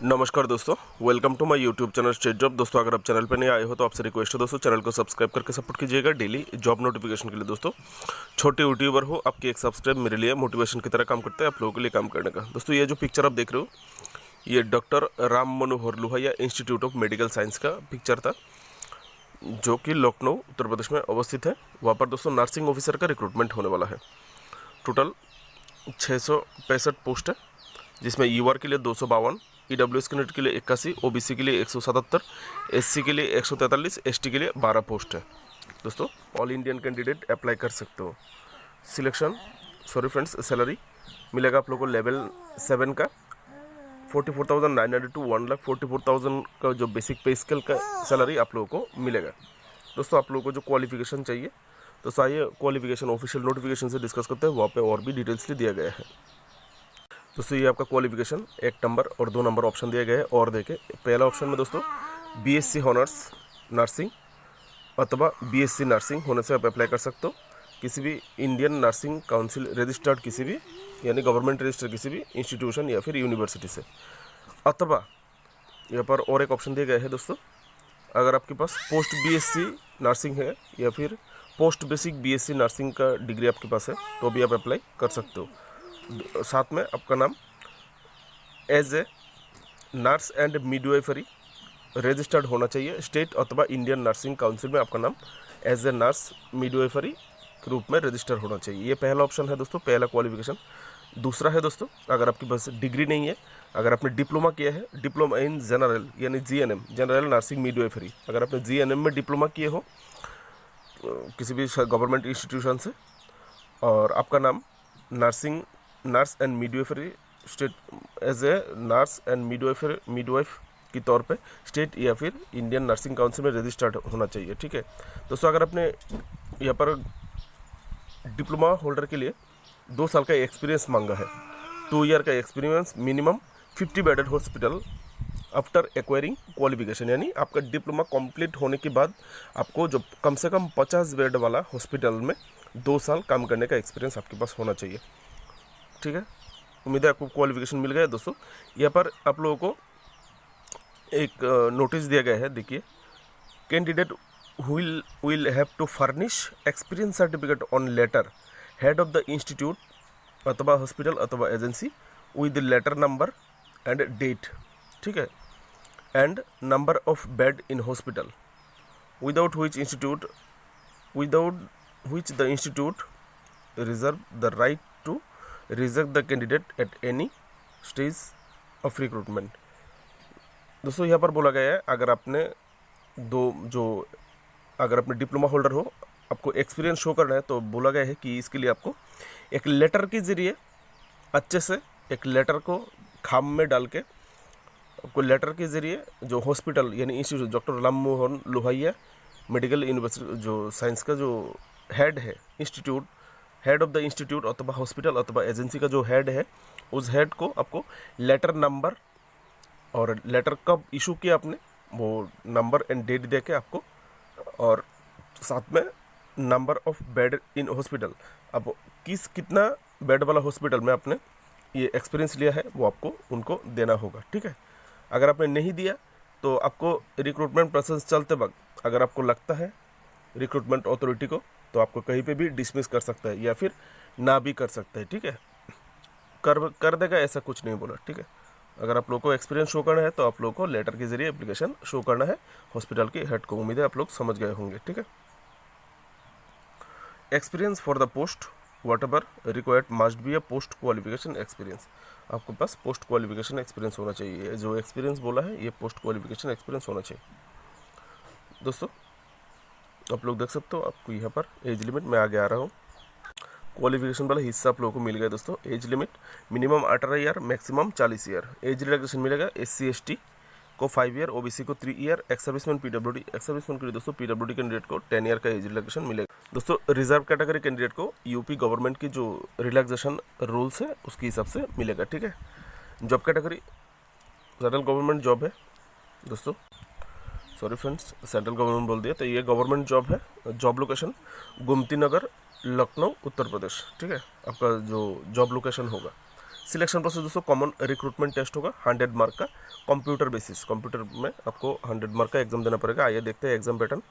नमस्कार दोस्तों, welcome to my YouTube channel Straight Job. दोस्तों अगर आप चैनल पर नए आए हो तो आपसे रिक्वेस्ट है दोस्तों, चैनल को सब्सक्राइब करके सपोर्ट कीजिएगा डेली जॉब नोटिफिकेशन के लिए। दोस्तों छोटे यूट्यूबर हो, आपकी एक सब्सक्राइब मेरे लिए मोटिवेशन की तरह काम करते हैं, आप लोगों के लिए काम करने का। दोस्तों ये जो पिक्चर आप देख रहे हो, ये doctor Ram Manohar Lohia institute of medical science का पिक्चर था, जो कि लखनऊ उत्तर प्रदेश में अवस्थित है। वहाँ पर दोस्तों नर्सिंग ऑफिसर का रिक्रूटमेंट होने वाला है। टोटल 665 पोस्ट है, जिसमें यूआर के लिए 252, ईडब्ल्यूएस कैंडिडेट के लिए 81, ओबीसी के लिए 177, एससी के लिए 143, एसटी के लिए 12 पोस्ट है। दोस्तों ऑल इंडियन कैंडिडेट अप्लाई कर सकते हो। सिलेक्शन सैलरी मिलेगा आप लोगों को लेवल 7 का 44,900 टू 1,44,000 का जो बेसिक पे स्केल का सैलरी आप लोगों को मिलेगा। दोस्तों आप लोगों को जो क्वालिफिकेशन चाहिए, तो आइए क्वालिफिकेशन ऑफिशियल नोटिफिकेशन से डिस्कस करते हैं, वहाँ पे और भी डिटेल्सली दिया गया है। दोस्तों ये आपका क्वालिफिकेशन 1 नंबर और 2 नंबर ऑप्शन दिया गया है। और देखें पहला ऑप्शन में दोस्तों बीएससी ऑनर्स नर्सिंग अथवा बीएससी नर्सिंग होने से आप अप्लाई कर सकते हो। किसी भी इंडियन नर्सिंग काउंसिल रजिस्टर्ड किसी भी यानी गवर्नमेंट रजिस्टर्ड किसी भी इंस्टीट्यूशन या फिर यूनिवर्सिटी से। अथवा यहाँ पर और एक ऑप्शन दिया गया है दोस्तों, अगर आपके पास पोस्ट बीएससी नर्सिंग है या फिर पोस्ट बेसिक बीएससी नर्सिंग का डिग्री आपके पास है तो भी आप अप्लाई कर सकते हो। साथ में आपका नाम as a nurse and midwifery registered होना चाहिए स्टेट अथवा इंडियन नर्सिंग काउंसिल में। आपका नाम एज ए नर्स मिडवाइफरी के रूप में रजिस्टर होना चाहिए। ये पहला ऑप्शन है दोस्तों, पहला क्वालिफिकेशन। दूसरा है दोस्तों, अगर आपके पास डिग्री नहीं है, अगर आपने डिप्लोमा किया है, डिप्लोमा इन जनरल यानी जीएनएम जनरल नर्सिंग मिडवाइफरी, अगर आपने जीएनएम में डिप्लोमा किए हो किसी भी गवर्नमेंट इंस्टीट्यूशन से, और आपका नाम nurse and midwifery state as a nurse and midwife के तौर पे स्टेट या फिर इंडियन नर्सिंग काउंसिल में रजिस्टर्ड होना चाहिए। ठीक है दोस्तों, अगर आपने यहाँ पर डिप्लोमा होल्डर के लिए 2 साल का एक्सपीरियंस मांगा है, 2 ईयर का experience, minimum 50 bedded hospital after acquiring qualification, यानी आपका डिप्लोमा कंप्लीट होने के बाद आपको जो कम से कम 50 बेड वाला हॉस्पिटल में 2 साल काम करने का एक्सपीरियंस आपके पास होना चाहिए। ठीक है, उम्मीद है आपको क्वालिफिकेशन मिल गया। दोस्तों यहाँ पर आप लोगों को एक नोटिस दिया गया है, देखिए, candidate will have to furnish experience certificate on letter head of the institute अथवा हॉस्पिटल अथवा agency with letter number and date. ठीक है, and number of bed in hospital without which the institute reserve the right to reject the candidate at any stage of recruitment। दोस्तों यहाँ पर बोला गया है, अगर आपने अगर आपने डिप्लोमा होल्डर हो, आपको एक्सपीरियंस शो करना है, तो बोला गया है कि इसके लिए आपको एक लेटर के ज़रिए अच्छे से एक लेटर को खाम में डाल के आपको लेटर के ज़रिए जो हॉस्पिटल यानी institute doctor Ram Manohar Lohia medical university जो साइंस का जो हेड है, institute head of the institute अथवा हॉस्पिटल अथवा एजेंसी का जो हेड है, उस हेड को आपको लेटर नंबर और लेटर कब इशू किया आपने वो नंबर एंड डेट दे के आपको, और साथ में number of bed in hospital, अब कितना बेड वाला हॉस्पिटल में आपने ये एक्सपीरियंस लिया है वो आपको उनको देना होगा। ठीक है, अगर आपने नहीं दिया तो आपको रिक्रूटमेंट प्रोसेस चलते वक्त अगर आपको लगता है रिक्रूटमेंट अथॉरिटी को, तो आपको कहीं पे भी डिसमिस कर सकता है या फिर ना भी कर सकता है। ठीक है, कर देगा ऐसा कुछ नहीं बोला। ठीक है, अगर आप लोग को एक्सपीरियंस शो करना है तो आप लोग को लेटर के जरिए एप्लीकेशन शो करना है हॉस्पिटल के हेड को। उम्मीद है आप लोग समझ गए होंगे। ठीक है, experience for the post what ever required must be a post qualification experience. आपके पास पोस्ट क्वालिफिकेशन एक्सपीरियंस होना चाहिए, जो एक्सपीरियंस बोला है ये पोस्ट क्वालिफिकेशन एक्सपीरियंस होना चाहिए। दोस्तों आप लोग देख सकते हो, आपको यहाँ पर एज लिमिट मैं आगे आ रहा हूँ, क्वालिफिकेशन वाला हिस्सा आप लोगों को मिल गया। दोस्तों age limit minimum 18 year, maximum 40 year. Age relaxation मिलेगा SC ST को 5 ईयर, OBC को 3 ईयर, एक्स सर्विसमैन PWD के लिए दोस्तों PWD कैंडिडेट को 10 ईयर का एज रिलैक्सेशन मिलेगा। दोस्तों रिजर्व कैटेगरी कैंडिडेट को यूपी गवर्नमेंट की जो रिलैक्सेशन रूल्स है उसके हिसाब से मिलेगा। ठीक है, job category central government job है दोस्तों, सॉरी फ्रेंड्स सेंट्रल गवर्नमेंट बोल दिया, तो ये गवर्नमेंट जॉब है। Job location Gomti Nagar Lucknow Uttar Pradesh. ठीक है, आपका जो जॉब लोकेशन होगा सिलेक्शन प्रोसेस दोस्तों कॉमन रिक्रूटमेंट टेस्ट होगा 100 मार्क का कंप्यूटर बेसिस, कंप्यूटर में आपको 100 मार्क का एग्जाम देना पड़ेगा। आइए देखते हैं एग्जाम पैटर्न।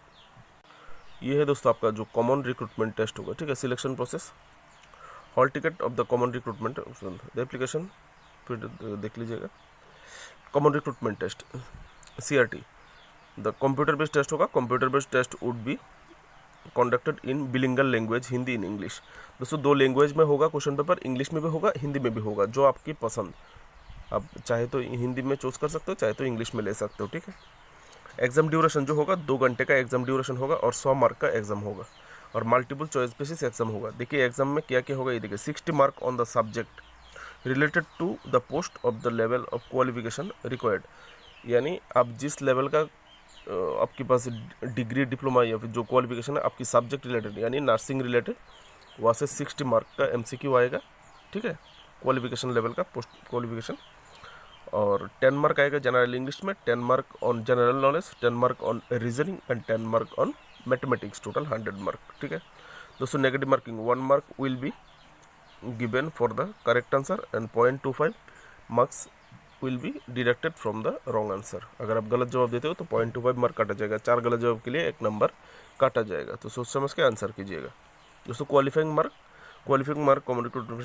ये है दोस्तों आपका जो कॉमन रिक्रूटमेंट टेस्ट होगा, ठीक है। Selection process, hall ticket of the common recruitment the application, फिर देख लीजिएगा common recruitment test CRT, the computer based test होगा। Computer based test would be conducted in bilingual language, Hindi in English. दोस्तों 2 language में होगा क्वेश्चन पेपर, इंग्लिश में भी होगा, हिंदी में भी होगा, जो आपकी पसंद। आप चाहे तो हिंदी में चूज कर सकते हो, चाहे तो इंग्लिश में ले सकते हो, ठीक है। एग्जाम ड्यूरेशन जो होगा 2 घंटे का एग्जाम ड्यूरेशन होगा और 100 मार्क का एग्जाम होगा और मल्टीपल चॉइस बेसिस एग्जाम होगा। देखिए एग्जाम में क्या क्या होगा, ये देखिए 60 mark on the subject related to the post of the level of qualification required, यानी आप जिस लेवल का आपके पास डिग्री डिप्लोमा या फिर जो क्वालिफिकेशन है आपकी सब्जेक्ट रिलेटेड, यानी नर्सिंग रिलेटेड, वहाँ से 60 मार्क का MCQ आएगा, ठीक है, क्वालिफिकेशन लेवल का पोस्ट क्वालिफिकेशन। और 10 मार्क आएगा जनरल इंग्लिश में, 10 mark on general knowledge, 10 mark on reasoning and 10 mark on mathematics, total 100 mark, ठीक है। दोस्तों negative marking 1 mark will be given for the correct answer and 0.25 marks will be deducted from the wrong answer. अगर आप गलत जवाब देते हो तो 0.25 मार्क काटा जाएगा, 4 गलत जवाब के लिए 1 नंबर काटा जाएगा। तो सोच समझ के आंसर कीजिएगा। दोस्तों qualifying mark common recruitment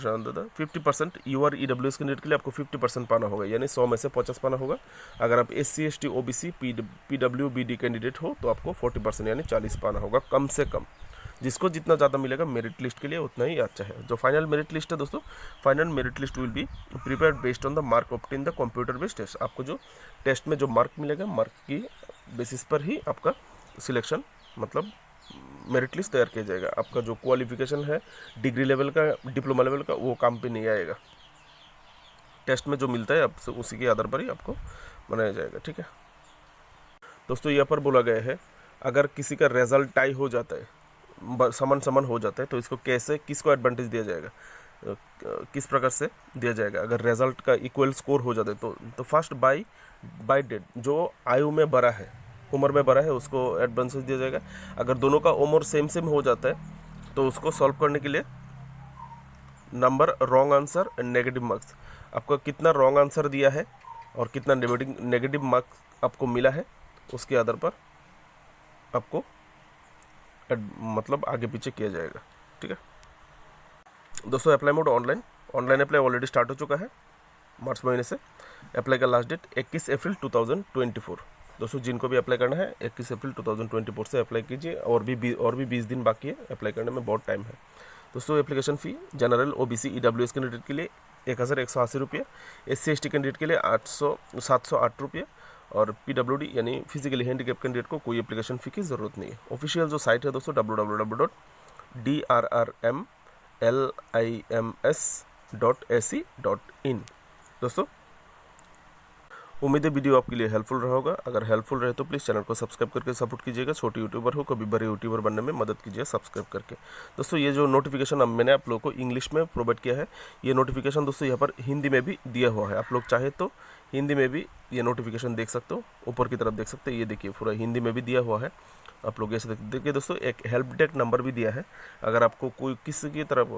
50%, UR EWS candidate के लिए आपको 50% पाना होगा, यानी 100 में से 50 पाना होगा। अगर आप SC ST OBC PWBD candidate हो तो आपको 40% यानी 40 पाना होगा कम से कम। जिसको जितना ज़्यादा मिलेगा मेरिट लिस्ट के लिए उतना ही अच्छा है। जो फाइनल मेरिट लिस्ट है दोस्तों, final merit list will be prepared based on the mark obtain the computer based test. आपको जो टेस्ट में जो मार्क मिलेगा, मार्क की बेसिस पर ही आपका सिलेक्शन मतलब मेरिट लिस्ट तैयार किया जाएगा। आपका जो क्वालिफिकेशन है डिग्री लेवल का, डिप्लोमा लेवल का, वो काम पे नहीं आएगा। टेस्ट में जो मिलता है आपसे उसी के आधार पर ही आपको बनाया जाएगा, ठीक है। दोस्तों यहाँ पर बोला गया है अगर किसी का रिजल्ट टाई हो जाता है, समान हो जाता है, तो इसको कैसे, किसको एडवांटेज दिया जाएगा, किस प्रकार से दिया जाएगा। अगर रिजल्ट का इक्वल स्कोर हो जाता है तो फर्स्ट बाय डेट, जो आयु में बड़ा है, उम्र में बड़ा है, उसको एडवांटेज दिया जाएगा। अगर दोनों का उम्र सेम हो जाता है तो उसको सॉल्व करने के लिए number, wrong answer and negative marks, आपको कितना रॉन्ग आंसर दिया है और कितना नेगेटिव मार्क्स आपको मिला है, उसके आधार पर आपको मतलब आगे पीछे किया जाएगा, ठीक है। दोस्तों apply mode online apply already start हो चुका है मार्च महीने से। अप्लाई का लास्ट डेट 21 अप्रैल 2024। दोस्तों जिनको भी अप्लाई करना है 21 अप्रैल 2024 से अप्लाई कीजिए, और भी 20 दिन बाकी है, अप्लाई करने में बहुत टाइम है। दोस्तों application fee general OBC EWS candidate के लिए 1180 रुपये, SC ST कैंडिडेट के लिए 708 रुपये और PWD यानी फिजिकली हैंडीकैप कैंडिडेट को कोई एप्लीकेशन फ़ी की ज़रूरत नहीं है। ऑफिशियल जो साइट है दोस्तों www.drrmlims.ac.in। दोस्तों उम्मीद है वीडियो आपके लिए हेल्पफुल रहा होगा। अगर हेल्पफुल रहे तो प्लीज़ चैनल को सब्सक्राइब करके सपोर्ट कीजिएगा। छोटे यूट्यूबर हो, कभी बड़े यूट्यूबर बनने में मदद कीजिए सब्सक्राइब करके। दोस्तों ये जो नोटिफिकेशन अब मैंने आप लोगों को इंग्लिश में प्रोवाइड किया है, ये नोटिफिकेशन दोस्तों यहाँ पर हिंदी में भी दिया हुआ है। आप लोग चाहे तो हिंदी में भी ये नोटिफिकेशन देख सकते हो, ऊपर की तरफ देख सकते हो, ये देखिए पूरा हिंदी में भी दिया हुआ है। आप लोग ऐसे देखिए दोस्तों, एक हेल्प डेस्क नंबर भी दिया है। अगर आपको कोई किसी की तरफ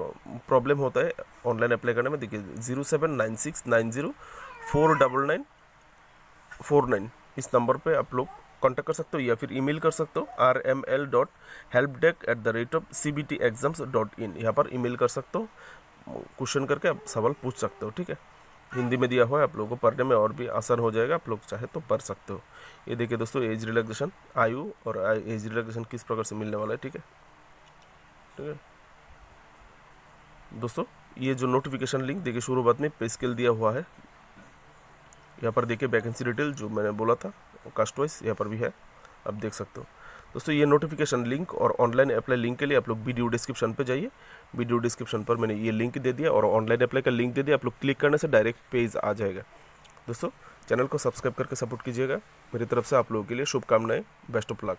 प्रॉब्लम होता है ऑनलाइन अप्लाई करने में, देखिए 0796904949, इस नंबर पे आप लोग कांटेक्ट कर सकते हो या फिर ईमेल कर सकते हो rml.helpdesk@cbtexams.in। यहाँ पर ईमेल कर सकते हो, क्वेश्चन करके आप सवाल पूछ सकते हो, ठीक है। हिंदी में दिया हुआ है, आप लोगों को पढ़ने में और भी आसान हो जाएगा, आप लोग चाहे तो पढ़ सकते हो। ये देखिए दोस्तों एज रिलैक्सेशन, आयु और एज रिलैक्सेशन किस प्रकार से मिलने वाला है, ठीक है। दोस्तों ये जो नोटिफिकेशन लिंक देखिए शुरुआत में पे स्केल दिया हुआ है, यहाँ पर देखिए वैकेंसी डिटेल जो मैंने बोला था कास्ट वाइज यहाँ पर भी है, आप देख सकते हो। दोस्तों ये नोटिफिकेशन लिंक और ऑनलाइन अप्लाई लिंक के लिए आप लोग वीडियो डिस्क्रिप्शन पे जाइए। वीडियो डिस्क्रिप्शन पर मैंने ये लिंक दे दिया और ऑनलाइन अप्लाई का लिंक दे दिया, आप लोग क्लिक करने से डायरेक्ट पेज आ जाएगा। दोस्तों चैनल को सब्सक्राइब करके सपोर्ट कीजिएगा। मेरी तरफ से आप लोगों के लिए शुभकामनाएं, बेस्ट ऑफ लक।